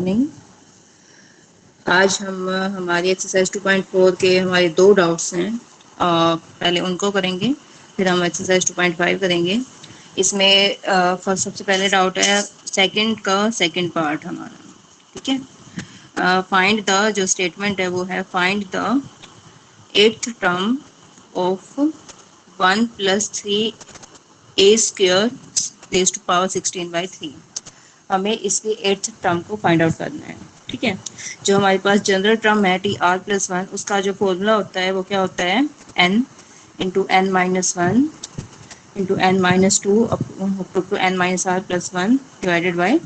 Morning. आज हम हमारी एक्सरसाइज 2.4 के हमारे 2 डाउट्स हैं। पहले उनको करेंगे, फिर हम एक्सरसाइज 2.5 करेंगे। इसमें फर्स्ट सबसे पहले डाउट है सेकंड का सेकंड पार्ट हमारा, ठीक है। फाइंड द, जो स्टेटमेंट है वो है find the 8th term of 1 + 3a² raised to power 16/3। हमें इसके 8th टर्म को फाइंड आउट करना है, ठीक है। जो हमारे पास जनरल टर्म है TR+1, उसका जो फॉर्मूला होता है वो क्या होता है, n into n minus one into n minus two up to n minus r plus one divided by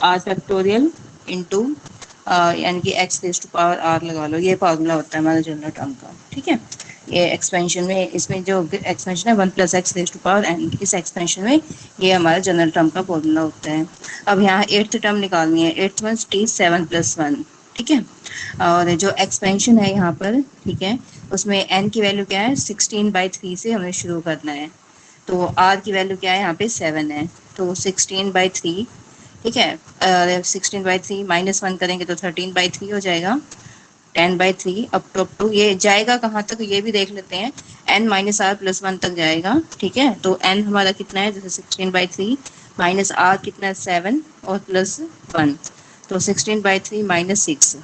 r factorial into यानी कि x raise to power r लगा लो। ये फार्मूला होता है हमारा जनरल टर्म का, ठीक है। ये एक्सपेंशन में, इसमें जो एक्सपेंशन है 1 + x raise to power n, इस एक्सपेंशन में ये हमारा जनरल टर्म का फॉर्मूला होता है। अब यहाँ 8th टर्म निकालनी है, 8th वन T7 + 1, ठीक है। और जो एक्सपेंशन है यहाँ पर, ठीक है, उसमें n की वैल्यू क्या है, 16/3 से हमें शुरू करना है। तो r की वैल्यू क्या है, यहाँ पे 7 है, तो 16/3, ठीक है। 16/3 माइनस 1 करेंगे तो 13/3 हो जाएगा। 10/3 अप टू ये जाएगा कहाँ तक ये भी देख लेते हैं, n माइनस r प्लस 1 तक जाएगा, ठीक है। तो n हमारा कितना है, जैसे 16/3 माइनस r कितना है 7 और प्लस 1, तो 16/3 माइनस 6,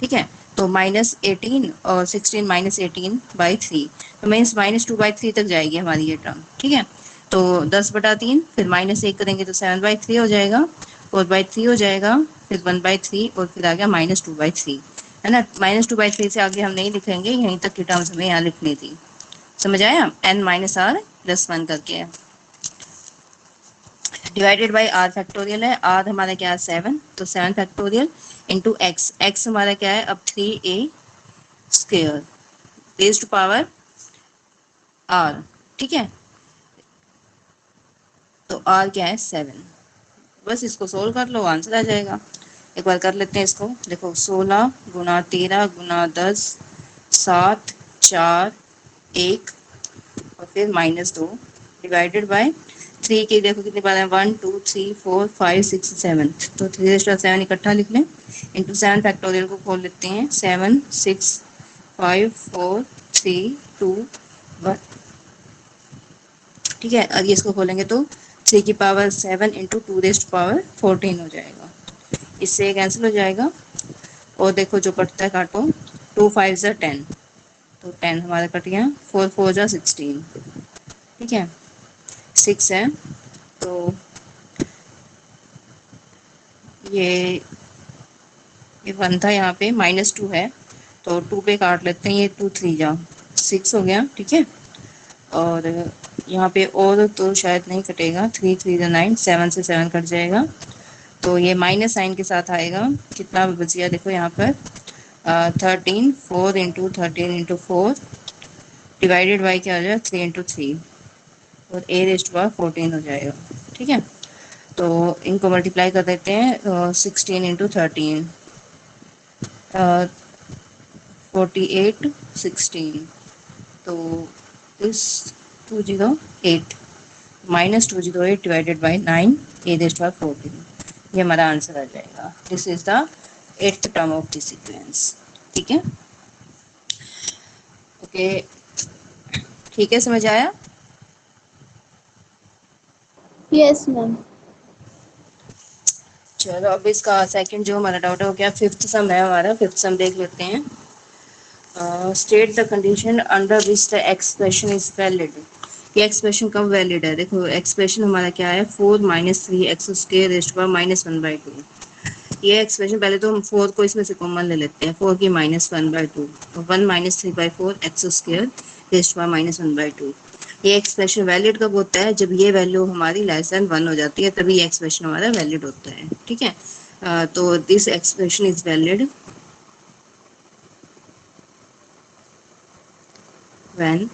ठीक है। तो -18 और 16 -18/3, तो मीन्स -2/3 तक जाएगी हमारी ये टर्म, ठीक है। तो 10/3, फिर -1 करेंगे तो 7/3 हो जाएगा, 4/3 हो जाएगा, फिर 1/3 और फिर आ गया -2/3, है ना। -2/3 से आगे हम नहीं लिखेंगे, यहीं तक की टर्म्स हमें यहाँ लिखनी थी। समझ आया, n माइनस r प्लस 1 करके डिवाइडेड बाई r फैक्टोरियल है। r हमारा क्या है 7, तो 7 फैक्टोरियल इंटू x, x हमारा क्या है अब 3a² raised to power r, ठीक है। तो r क्या है 7, बस इसको सोल्व कर लो, आंसर आ जाएगा। एक बार कर लेते हैं इसको, देखो 16 गुना 13 गुना 10 7 4 1 और फिर -2 डिवाइडेड बाय 3 की देखो कितनी बार है, 1 2 3 4 5 6 7, तो 3/7 इकट्ठा लिख लें, इंटू 7 फैक्टोरियल को खोल लेते हैं, 7 6 5 4 3 2 1, ठीक है। और ये इसको खोलेंगे तो 3 की पावर 7 इंटू 2⁴ हो जाएगा, इससे कैंसिल हो जाएगा। और देखो जो कटता है काटो, 2 5 ज़ा 10, तो 10 हमारा कट गया, 4 4 ज़ा 16, ठीक है। 6 है, तो ये 1 था, यहाँ पे -2 है, तो 2 पे काट लेते हैं, ये 2 3 ज़ा 6 हो गया, ठीक है। और यहाँ पे और तो शायद नहीं कटेगा, 3 3 ज़ा 9, 7 से 7 कट जाएगा, तो ये माइनस साइन के साथ आएगा। कितना बच गया देखो यहाँ पर, 13 4 इंटू 13 इंटू 4 डिवाइडेड बाई क्या हो जाएगा 3 इंटू 3 और a⁴ हो जाएगा, ठीक है। तो इनको मल्टीप्लाई कर देते हैं, 16 इंटू 13 48 16, तो इस 208 -208 डिवाइडेड बाई 9 a⁴, ये हमारा आंसर आ जाएगा। This is the 8th term of the sequence, ठीक है। ओके, ठीक है, समझ आया। Yes ma'am. चलो अब इसका सेकंड जो हमारा डाउट है वो क्या, 5th सम है हमारा। 5th सम देख लेते हैं। State the condition under which the expression is valid. ये एक्सप्रेशन कब वैलिड है, देखो एक्सप्रेशन हमारा क्या है, 4 - 3x² रेज़्ड टू पावर -1/2। ये एक्सप्रेशन, पहले तो हम 4 को इसमें से कॉमन ले लेते हैं, 4 की -1/2, तो 1 - 3/4 x² रेज़्ड टू पावर -1/2। ये एक्सप्रेशन वैलिड कब होता है, जब ये वैल्यू हमारी <1 हो जाती है, तभी ये एक्सप्रेशन हमारा वैलिड होता है, ठीक है। तो this expression is valid when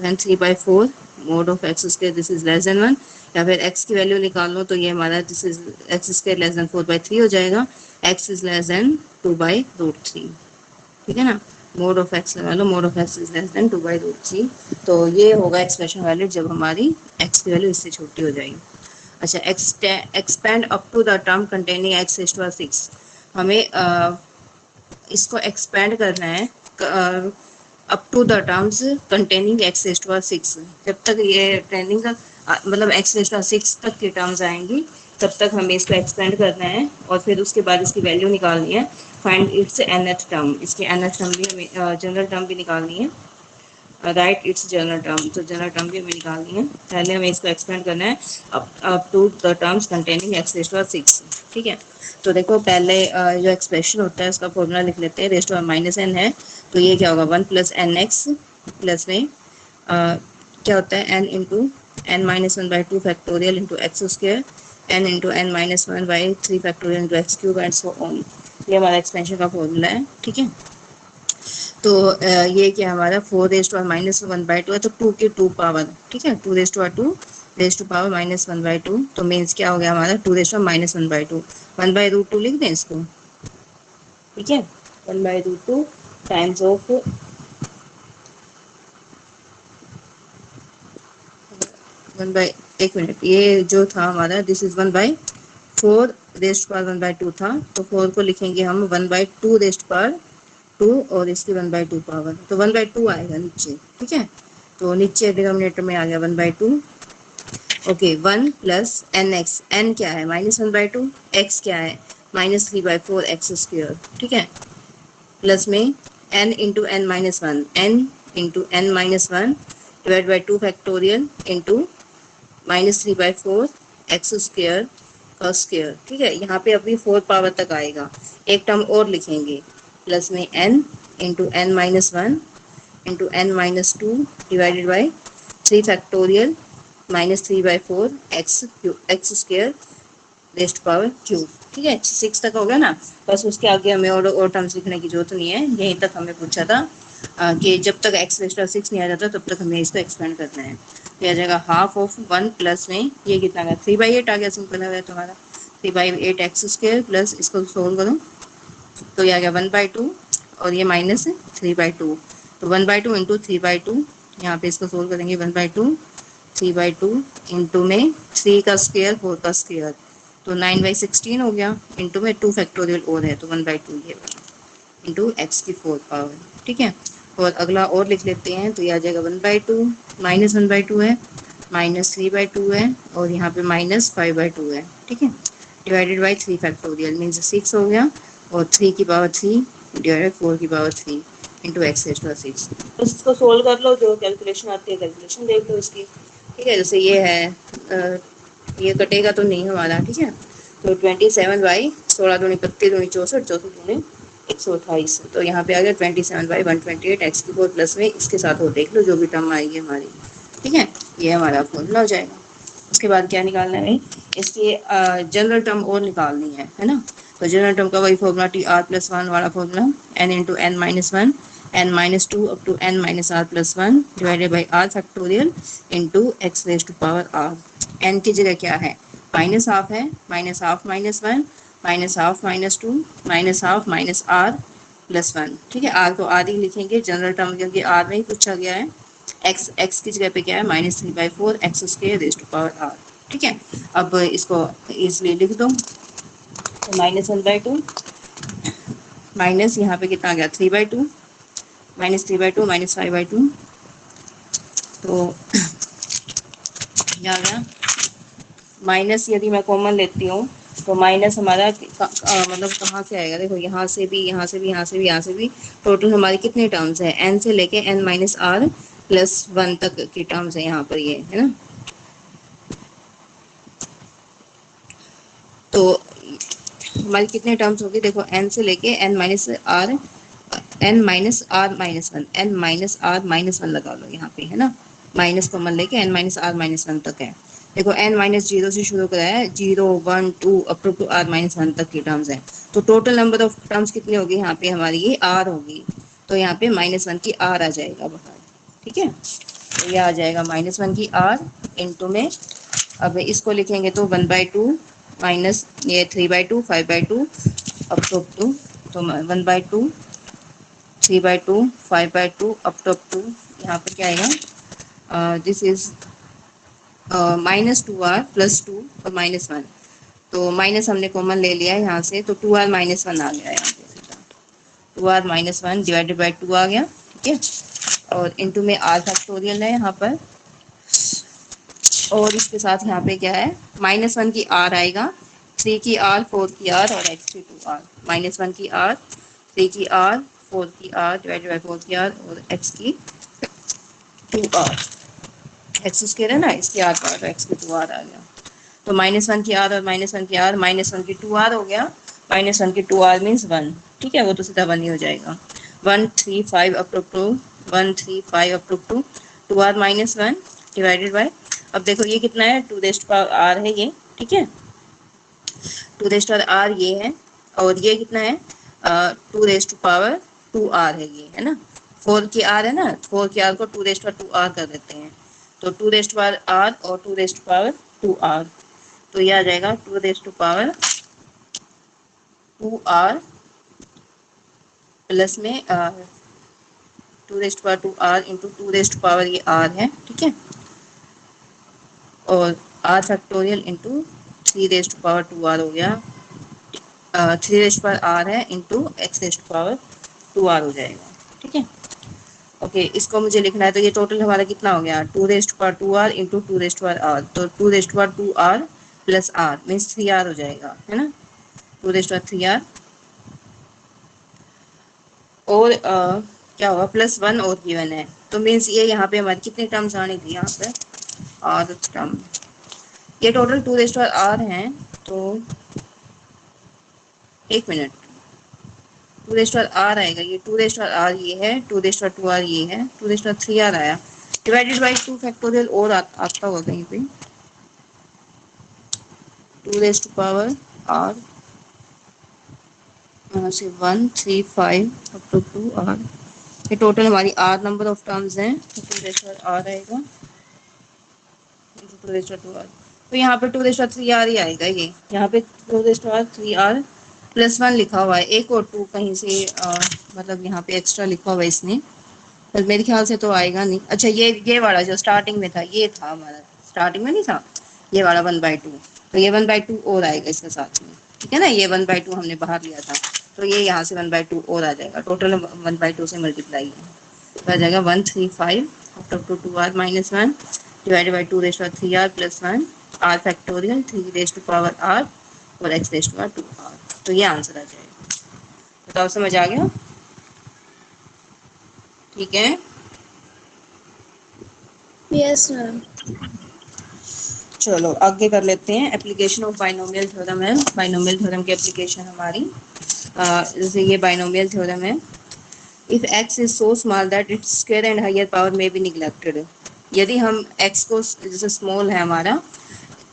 when 3/4 mod of x², this is <1, या फिर x की वैल्यू निकालो तो ये हमारा दिस इज x² < 4/3 हो जाएगा, x इज <2/√3, ठीक है ना। मोड ऑफ x लगा लो, मोड ऑफ x इज <2/√3, तो ये होगा एक्सप्रेशन वैलिड जब हमारी x की वैल्यू इससे छोटी हो जाएगी। अच्छा, expand up to the term containing x raise to power 6। हमें इसको एक्सपेंड करना है up to the terms containing x raise to power 6। जब तक ये ट्रेंडिंग का मतलब एक्स रेज़ टू पावर 6 तक की टर्म्स आएंगी तब तक हमें इसको एक्सपेंड करना है और फिर उसके बाद इसकी वैल्यू निकालनी है। फाइंड इट्स nth टर्म, इसकी nth टर्म भी हमें जनरल टर्म भी निकालनी है। राइट इट्स जनरल टर्म, तो जनरल टर्म भी हमें निकालनी है। पहले हमें इसको एक्सपेंड करना है up to the terms containing x raise to power 6। ठीक है, तो देखो पहले जो एक्सप्रेशन होता है उसका फॉर्मूला लिख लेते हैं। Raise to power minus n है तो ये क्या होगा 1 प्लस एन एक्स प्लस में क्या होता है n into n minus one by two factorial into x square n into n minus one by three factorial into x cube and so on. ये हमारा एक्सपेंशन का फॉर्मूला है। ठीक है, तो ये क्या हमारा 4 raise to power minus one by two है तो 2 की 2 पावर। ठीक है, 2 raise to power 2 raise to power minus one by two, तो मीन्स क्या हो गया हमारा 2 raise to power minus one by two, one by root two लिख दें इसको। ठीक है, one by root two times of one by, एक मिनट, ये जो था हमारा this is one by 4 raise to power one by two था, तो 4 को लिखेंगे हम one by two raise to power two और इसकी वन बाई टू पावर, तो वन बाई टू आएगा नीचे। ठीक है, तो नीचे डिनोमिनेटर में आ गया one by two. Okay, one plus n x, n क्या है minus one by two, x क्या है minus three by four x square. ठीक है, प्लस में n into n minus one, n into n minus one divide by two factorial into minus three by four x square का square. ठीक है, यहाँ पे अभी फोर पावर तक आएगा। एक टर्म और लिखेंगे प्लस में n into n minus one into n minus two divided by three factorial minus three by four x x square raise power cube. ठीक है, 6 तक हो गया ना, बस उसके आगे हमें और टर्म्स लिखने की जरूरत नहीं है। यहीं तक हमें पूछा था कि जब तक एक्स रेस्ट 6 नहीं आ जाता तब तक हमें इसको एक्सपेंड करना है। तो आ जाएगा हाफ ऑफ वन प्लस में ये कितना आ गया 3/8 आ गया, सिंपल है तुम्हारा 3/8 एक्स स्क्र प्लस इसको सोल्व करो तो ये आ गया 1/2 और ये माइनस 3/2, तो 1/2 इंटू 3/2, यहाँ पे इसको सोल्व करेंगे 1/2 3/2 इंटू में 3 का स्क्वायर 4 का स्क्वायर, तो 9/16 हो गया, इंटू में 2 फैक्टोरियल और है तो 1/2 ये इंटू एक्स की 4 पावर। ठीक है, और अगला और लिख लेते हैं तो ये आ जाएगा 1/2 माइनस 1/2 है माइनस 3/2 है और यहाँ पे माइनस 5/2 है। ठीक है, डिवाइडेड बाई 3 फैक्टोरियल मीन्स 6 हो गया और 3 की पावर 3 डिवाइडेड 4 की power 3 into x raise to power 6। बस इसको सोल्व कर लो, जो कैलकुलेशन आती है कैलकुलेशन देख लो इसकी। ठीक है, जैसे ये है ये कटेगा तो नहीं हमारा। ठीक है, तो 27/, 16 दूनी 32 दूनी 64 चौसठ दूनी 128, तो यहाँ पे आ गया 27/128 एक्स की 4 प्लस में इसके साथ और देख लो जो भी टर्म आएगी हमारी। ठीक है, ये हमारा फॉर्मूला हो जाएगा। उसके बाद क्या निकालना है, इसकी जनरल टर्म और निकालनी है ना। तो जनरल टर्म का वही formula T r plus one वाला formula, n into n minus one n minus two up to n minus r plus one divided by r factorial into x raise to power r. N की जगह क्या है minus half है, minus half minus one minus half minus two minus half minus r plus one. ठीक है, are को are ही लिखेंगे general term क्योंकि आर में ही पूछा गया है। एक्स एक्स की जगह पे क्या है minus 3/4 x square raise to power r. ठीक है, अब इसको इजली लिख दो तो माइनस 1/2 माइनस यहाँ पे कितना आ गया 3/2 माइनस 3/2 माइनस 5/2, तो यहाँ आ गया माइनस। यदि मैं कॉमन लेती हूँ तो माइनस हमारा मतलब कहाँ से आएगा, देखो यहाँ से भी यहाँ से भी यहाँ से भी यहाँ से भी, टोटल हमारी कितने टर्म्स है एन से लेके n minus r plus one तक की टर्म्स है यहाँ पर, ये है ना। तो हमारी कितने टर्म्स होगी देखो एन से लेके n minus r minus one n minus r minus one लगा लो यहाँ पे, है ना, माइनस कॉमन लेके n minus r minus one तक है। देखो एन माइनस जीरो से शुरू कराया है, 0 1 2 up to r minus one तक की टर्म्स है, तो टोटल नंबर ऑफ टर्म्स कितनी होगी यहाँ पे हमारी ये आर होगी, तो यहाँ पे माइनस वन की आर आ जाएगा बाहर। ठीक है, तो यह आ जाएगा माइनस वन की आर इंटू में, अब इसको लिखेंगे तो 1/2 माइनस ये 3/2 5/2 अप टू तो 1/2 3/2 5/2 अप टू यहाँ पर क्या आएगा दिस इज -2r +2 और -1, तो माइनस हमने कॉमन ले लिया है यहाँ से, तो 2r -1 आ गया यहाँ पे सीधा। 2r -1 डिवाइडेड बाई 2 आ गया, ठीक है। और इंटू में r फैक्टोरियल है यहाँ पर, और इसके साथ यहाँ पे क्या है, -1 की r आएगा, 3 की r, 4 की r और x की 2r। -1 की r, 3 की r, 4 की r डिवाइडेड बाई 4 की r और x की 2r। एक्स स्क्वायर है ना, इसकी r पावर, x की 2r आ गया। तो -1 की r और -1 की r, -1 की 2r हो गया, -1 की 2r मीन्स 1, ठीक है, वो तो सीधा 1 ही हो जाएगा। 135 up to 135 up to 2r -1 divided by, अब देखो ये कितना है, 2 रेस्ट पावर r है ये, ठीक है, 2 रेस्ट पावर r ये है, और ये कितना है, 2 रेस्ट पावर 2r है ये, है ना, 4 की r है ना, 4 की r को 2 रेस्ट पावर 2r कर देते हैं, तो 2 रेस्ट पावर r और 2 रेस्ट पावर 2r, तो ये आ जाएगा 2 रेस्ट पावर 2r प्लस में 2 raise power 2r into 2 raise power ये r है, ठीक है, और r factorial into 3 raise power 2r हो गया, 3 रेस्ट पावर r है into x raise power 2r हो जाएगा, ठीक है। ओके, इसको मुझे लिखना है, तो ये टोटल हमारा कितना हो गया, 2 raise power 2r into 2 raise power r, तो 2 raise power 2r plus r means 3r हो जाएगा, है ना, 2 रेस्ट पावर 3r, और क्या होगा, +1 और गिवन है, तो मीन्स ये यहाँ पे हमारी कितनी टर्म्स आनी थी, यहाँ पे r टर्म, ये टोटल 2 रेस्ट पावर r हैं, तो 1 मिनट, 2 रेस्ट पावर r आएगा, ये 2 रेस्ट पावर r ये है, 2 रेस्ट पावर 2r ये है, 2 रेस्ट पावर 3r आया, डिवाइडेड बाई 2 फैक्टोरियल और आता होगा कहीं पे, 2 रेस्ट पावर r यहाँ से 135 अप टू 2r, ये टोटल हमारी r नंबर ऑफ टर्म्स हैं, तो 2 रेस्ट पावर r आएगा, 2 रेस्ट पावर 2r, तो यहाँ पे 2 रेस्ट पावर 3r ही आएगा, ये यहाँ पे 2 रेस्ट पावर 3r +1 लिखा हुआ है, एक और 2 कहीं से मतलब यहाँ पे एक्स्ट्रा लिखा हुआ है इसने, पर मेरे ख्याल से तो आएगा नहीं। अच्छा, ये वाला जो स्टार्टिंग में था, ये था हमारा, स्टार्टिंग में नहीं था ये वाला 1/2, तो ये 1/2 और आएगा इसके साथ में, ठीक है ना, ये 1/2 हमने बाहर लिया था, तो ये यहाँ से 1/2 और आ जाएगा, टोटल 1/2 से मल्टीप्लाई है, तो आ जाएगा 135 up to 2r -1 divided by 2 raise power 3r plus 1 r factorial 3 raise power r और x रेस्ट पावर 2r, तो ये आंसर आ जाएगा। बताओ, समझ आ गया, ठीक है। Yes ma'am. चलो आगे कर लेते हैं, एप्लीकेशन ऑफ बाइनोमियल थ्योरम है, बाइनोमियल थ्योरम की एप्लीकेशन हमारी, जैसे ये बाइनोमियल थ्योरम है, if x is so small that it's square and higher power may be neglected, यदि हम x को, जैसे स्मॉल है हमारा,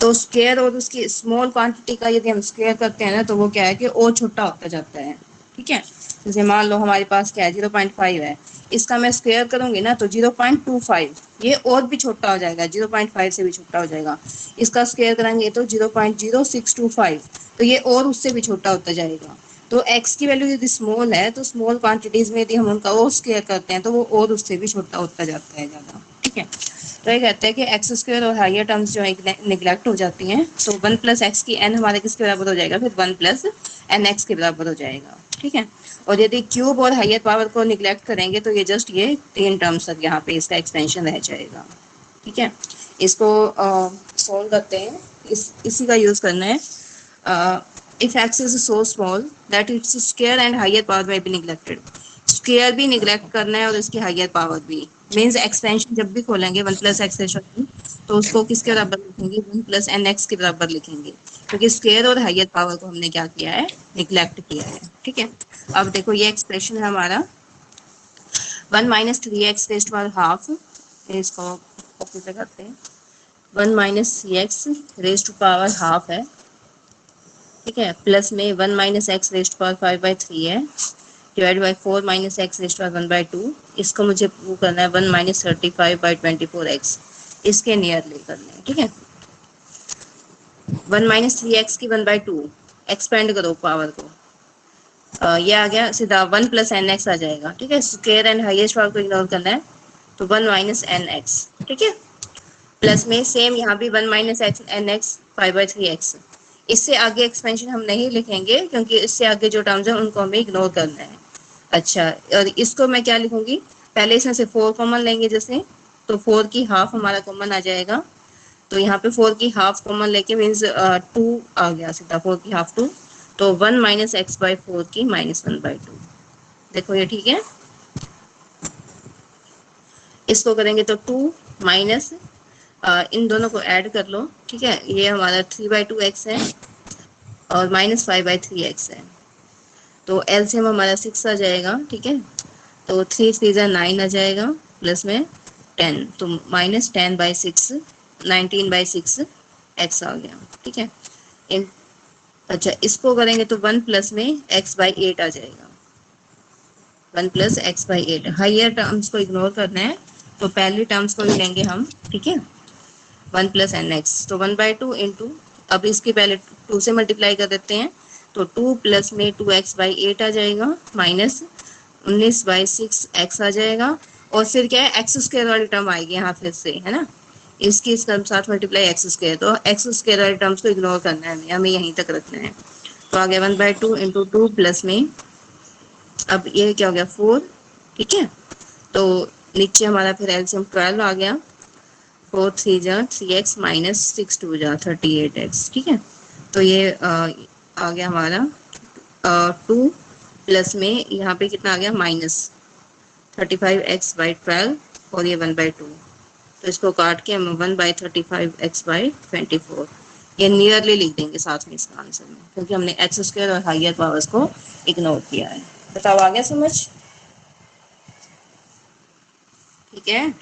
तो स्क्वायर और उसकी स्मॉल क्वांटिटी का यदि हम स्क्वायर करते हैं ना, तो वो क्या है कि और छोटा होता जाता है, ठीक है, जैसे मान लो हमारे पास क्या है 0.5 है, इसका मैं स्क्वायर करूंगी ना तो 0.25, ये और भी छोटा हो जाएगा, 0.5 से भी छोटा हो जाएगा, इसका स्क्वायर करेंगे तो 0.0625, तो ये और उससे भी छोटा होता जाएगा, तो x की वैल्यू यदि स्मॉल है तो स्मॉल क्वांटिटीज में यदि हम उनका और स्क्वायर करते हैं तो वो और उससे भी छोटा होता जाता है ज़्यादा, ठीक है। तो ये कहते हैं कि एक्स स्क्वायर और हायर टर्म्स जो है निगलेक्ट हो जाती हैं, तो 1 + x की n हमारे किसके बराबर हो जाएगा, फिर 1 + nx के बराबर हो जाएगा, ठीक है। और यदि क्यूब और हायर पावर को निगलेक्ट करेंगे तो ये जस्ट ये 3 टर्म्स तक यहाँ पे इसका एक्सपेंशन रह जाएगा, ठीक है। इसको सॉल्व करते हैं, इसी का यूज करना है। If x is so small that it's square and higher power may be neglected, square भी निगलेक्ट करना है और इसकी हायर पावर भी, मीन्स एक्सपेंशन जब भी खोलेंगे 1 + x तो उसको किसके बराबर लिखेंगे, 1 + nx के बराबर लिखेंगे, क्योंकि स्क्वायर और हायर पावर को हमने क्या किया है, निगलेक्ट किया है, ठीक है। अब देखो ये एक्सप्रेशन है हमारा 1 - 3x रेस्ट पावर हाफ, इसको कॉपी पे करते हैं, 1 - 3x रेस्ट पावर हाफ है, ठीक है, प्लस में 1 - x रेस्ट पावर 5/3 है, divide by 4 - x raise power 1/2, इसको मुझे प्रूव करना है 1 - 35/24x, इसके नियरली करना है, ठीक है। 1 - 3x की 1/2 एक्सपेंड करो पावर को, ये आ गया सीधा 1 + nx आ जाएगा, ठीक है, स्क्वायर एंड हाईएस्ट पावर को इग्नोर करना है, तो 1 - nx, ठीक है। प्लस में सेम यहाँ भी 1 minus x N x 5/3x। इससे आगे एक्सपेंशन हम नहीं लिखेंगे क्योंकि इससे आगे जो टर्म्स है उनको हमें इग्नोर करना है। अच्छा, और इसको मैं क्या लिखूंगी, पहले इसमें से 4 कॉमन लेंगे जैसे, तो 4 की हाफ हमारा कॉमन आ जाएगा। तो यहाँ पे 4 की हाफ कॉमन लेके मीन्स 2 आ गया सीधा, 4 की हाफ 2। तो 1 माइनस एक्स बाई 4 की -1/2। देखो ये ठीक है। इसको करेंगे तो 2 माइनस, इन दोनों को ऐड कर लो, ठीक है। ये हमारा 3/2x है और -5/3x है। तो एलसीएम हमारा 6 आ जाएगा, ठीक है। तो 3 3 9 आ जाएगा, प्लस में 10, तो -10/6, 19/6 एक्स आ गया, ठीक है। इन अच्छा, इसको करेंगे तो 1 प्लस में x/8 आ जाएगा, 1 प्लस x/8। हाइयर टर्म्स को इग्नोर करना है, तो पहली टर्म्स को ही लेंगे हम, ठीक है। 1 प्लस एन एक्स, तो 1/2 इंटू, अब इसके पहले 2 से मल्टीप्लाई कर देते हैं, तो 2 प्लस में 2x/8 आ जाएगा, माइनस 19/6 एक्स आ जाएगा। और फिर क्या है, एक्स स्क्वायर वाली टर्म आएगी यहाँ फिर से, है ना। इसकी इस टर्म साथ मल्टीप्लाई एक्स स्क्वायर, तो एक्स स्क्वायर वाली टर्म्स को इग्नोर करना है, हमें यहीं तक रखना है। तो आ गया 1/2 इंटू 2 प्लस में, अब ये क्या हो गया 4, ठीक है। तो नीचे हमारा फिर एलसीएम 12 आ गया, 4 3 जा 3x माइनस 6 2 जा 38x, ठीक है। तो ये आ गया हमारा 2 प्लस में यहाँ पे कितना आ गया -35x/12, और ये 1/2। तो इसको काट के हम 1/35x/24, ये नियरली लिख देंगे साथ में इसका आंसर में, क्योंकि हमने एक्स स्क्वायर और हाइयर पावर्स को इग्नोर किया है। बताओ आ गया समझ? ठीक है।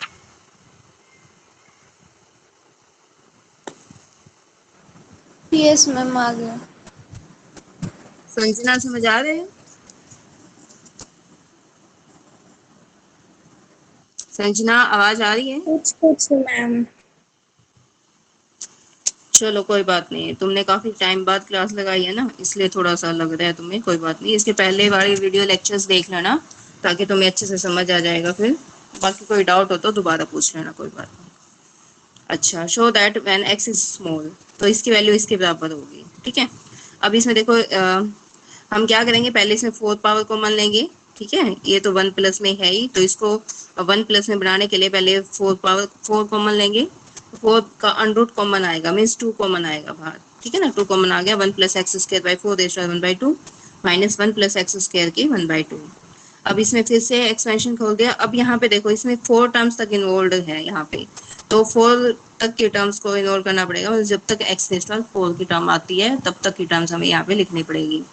यस मैम, आ गया। संजना समझ आ रहे हैं? संजना आवाज आ रही है? कुछ कुछ मैम। चलो कोई बात नहीं, तुमने काफी टाइम बाद क्लास लगाई है ना, इसलिए थोड़ा सा लग रहा है तुम्हें, कोई बात नहीं। इसके पहले वाली वीडियो लेक्चर्स देख लेना, ताकि तुम्हें अच्छे से समझ आ जाएगा फिर। बाकी कोई डाउट हो तो दोबारा पूछ लेना, कोई बात नहीं। अच्छा, show that when x is small, तो इसकी वैल्यू इसके बराबर होगी, ठीक है। अब इसमें देखो हम क्या करेंगे, पहले इसमें 4 पावर कॉमन लेंगे, ठीक है। ये तो 1 प्लस में है ही, तो इसको 1 प्लस में बनाने के लिए पहले 4 कॉमन लेंगे। 4 का अंडरूट कॉमन आएगा, मीन्स 2 कॉमन आएगा बाहर, ठीक है ना। 2 कॉमन आ गया, 1 plus x square by 4 raise to 1/2 minus 1 plus x square की 1/2। अब इसमें फिर से एक्सपेंशन खोल दिया। अब यहाँ पे देखो, इसमें 4 टर्म्स तक इन्वॉल्व है यहाँ पे, तो 4 तक की टर्म्स को इन्वॉल्व करना पड़ेगा, मतलब जब तक एक्स रेज़ टू 4 की टर्म आती है तब तक की टर्म्स हमें यहाँ पे लिखनी पड़ेगी।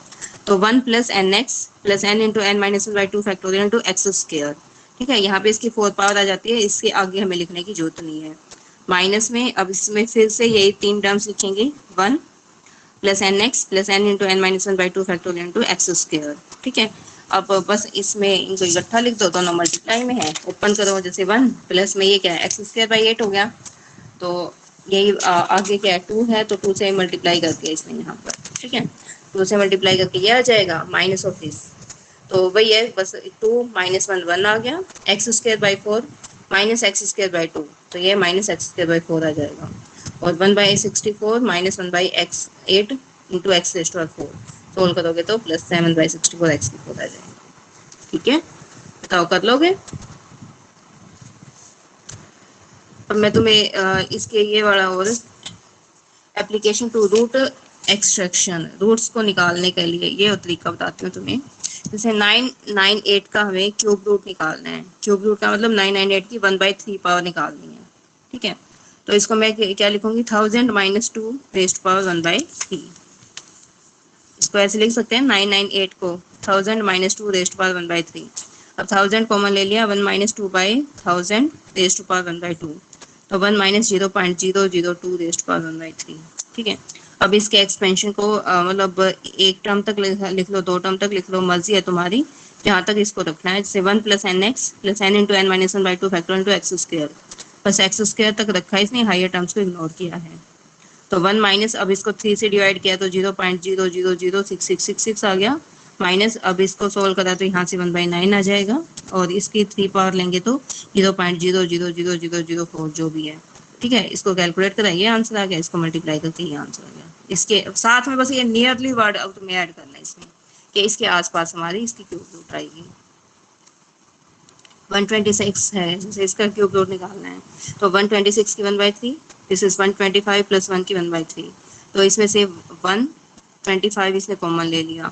तो 1 plus n x plus n into n minus 1/2 factorial into x square, ठीक है। यहाँ पे इसकी 4 पावर आ जाती है, इसके आगे हमें लिखने की जरूरत नहीं है। माइनस में अब इसमें फिर से यही 3 टर्म्स लिखेंगे, 1 plus n x plus n into n minus 1/2 factorial into x square, ठीक है। अब बस इसमें इनको इकट्ठा लिख दो, दोनों मल्टीप्लाई में है, ओपन करो, जैसे 1 प्लस में ये क्या है एक्स स्क्वायर बाई 8 हो गया। तो यही आगे क्या है 2 है, तो 2 से मल्टीप्लाई करके इसमें यहाँ पर, ठीक है। 2 से मल्टीप्लाई करके ये आ जाएगा माइनस ऑफ दिस, तो वही है बस, 2 माइनस 1 1 आ गया, x square by 4 minus x square by 2, तो ये माइनस एक्स स्क्वायर बाई 4 आ जाएगा। और 1/64 minus 1/x8 into x raise to 4, solve करोगे तो प्लस 7/64 x4 आ जाएगा, ठीक है। बताओ कर लोगे? अब मैं तुम्हें इसके ये वाला और application to root extraction, roots को निकालने के लिए ये तरीका बताती हूँ तुम्हें। जैसे 998 का हमें क्यूब रूट निकालना है, क्यूब रूट का मतलब 998 की 1/3 पावर निकालनी है, ठीक है। तो इसको मैं क्या लिखूंगी, 1000 माइनस 2 रेज़ टू पावर 1/3। इसको ऐसे लिख सकते हैं 998 को 1000 माइनस 2 रेज़ टू पावर 1/3। अब 1000 कॉमन ले लिया, 1 माइनस 2/1000 रेज़ टू पावर 1/2, तो 1 माइनस 0.002 रेज़ टू पावर 1/3, ठीक है। अब इसके एक्सपेंशन को मतलब एक टर्म तक लिख लो, 2 टर्म तक लिख लो, मर्जी है तुम्हारी, जहाँ तक इसको रखना है। जैसे 1 plus n x plus n into n minus 1/2 factor into x square, बस एक्स स्क्वायर तक रखा है, इसने हायर टर्म्स को इग्नोर किया है। तो 1 माइनस, अब इसको 3 से डिवाइड किया तो 0.0006666 आ गया, माइनस अब इसको सोल्व करा तो यहाँ से 1/9 आ जाएगा, और इसकी 3 पावर लेंगे तो 0.0000004 जो भी है, ठीक है, इसको कैलकुलेट करा, ये आंसर आ गया, इसको मल्टीप्लाई करके ये आंसर आ गया। इसके साथ में बस ये नियरली वर्ड अब तुम्हें ऐड करना है इसमें कि इसके आसपास हमारी इसकी क्यूब रूट आएगी। 126 है, जैसे इसका क्यूब रूट निकालना है तो 126 की 1/3, दिस इज 125 प्लस 1 की 1/3, तो इसमें से 125 इसने कॉमन ले लिया,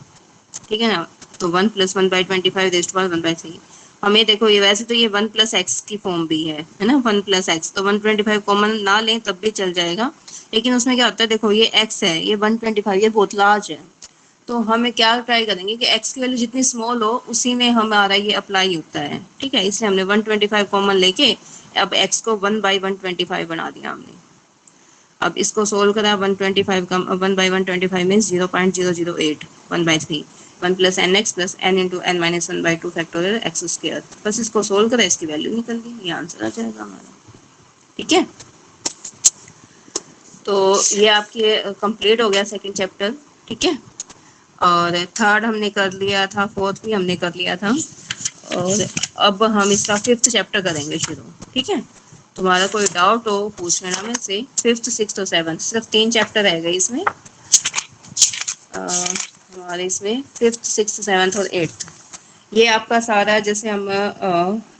ठीक है ना, तो 1 प्लस 1/25 रेज़्ड टू 1/3। हमें देखो ये वैसे तो ये 1 प्लस एक्स की फॉर्म भी है ना, 1 प्लस एक्स, तो 125 कॉमन ना लें तब भी चल जाएगा, लेकिन उसमें क्या होता है, देखो ये एक्स है, ये 125, ये बहुत लार्ज है, तो हमें क्या ट्राई करेंगे कि x की वैल्यू जितनी स्मॉल हो उसी में हमारा ये अप्लाई होता है, ठीक है, इसलिए हमने 125 कॉमन लेके अब x को 1/125 बना दिया हमने। अब इसको सोल्व करा, 125 का 1/125 means 0.008, 1/3, 1 plus n x plus n into n minus 1/2 factorial x square, बस इसको सोल्व करा, इसकी वैल्यू निकल गई, ये आंसर आ जाएगा हमारा, ठीक है। तो ये आपके कंप्लीट हो गया सेकंड चैप्टर, ठीक है, और थर्ड हमने कर लिया था, फोर्थ भी हमने कर लिया था, और अब हम इसका फिफ्थ चैप्टर करेंगे शुरू, ठीक है। तुम्हारा कोई डाउट हो पूछ लेना मेरे से। फिफ्थ, सिक्स्थ और सेवन्थ सिर्फ 3 चैप्टर रह गए इसमें, हमारे इसमें फिफ्थ, सिक्स्थ, सेवन्थ और एट्थ। ये आपका सारा, जैसे हम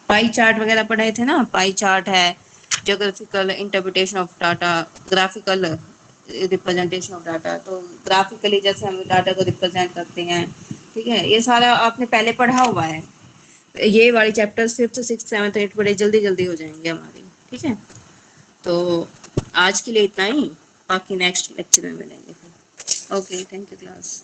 पाई चार्ट वगैरह पढ़ाए थे ना, पाई चार्ट है, geographical interpretation of data, graphical representation of data, तो ग्राफिकली जैसे हम डाटा को रिप्रेजेंट करते हैं, ठीक है, ये सारा आपने पहले पढ़ा हुआ है। ये वाली chapters fifth, sixth, seventh, eighth बड़े जल्दी जल्दी हो जाएंगे हमारे, ठीक है। तो आज के लिए इतना ही, बाकी नेक्स्ट लेक्चर में मिलेंगे फिर। Okay, thank you class.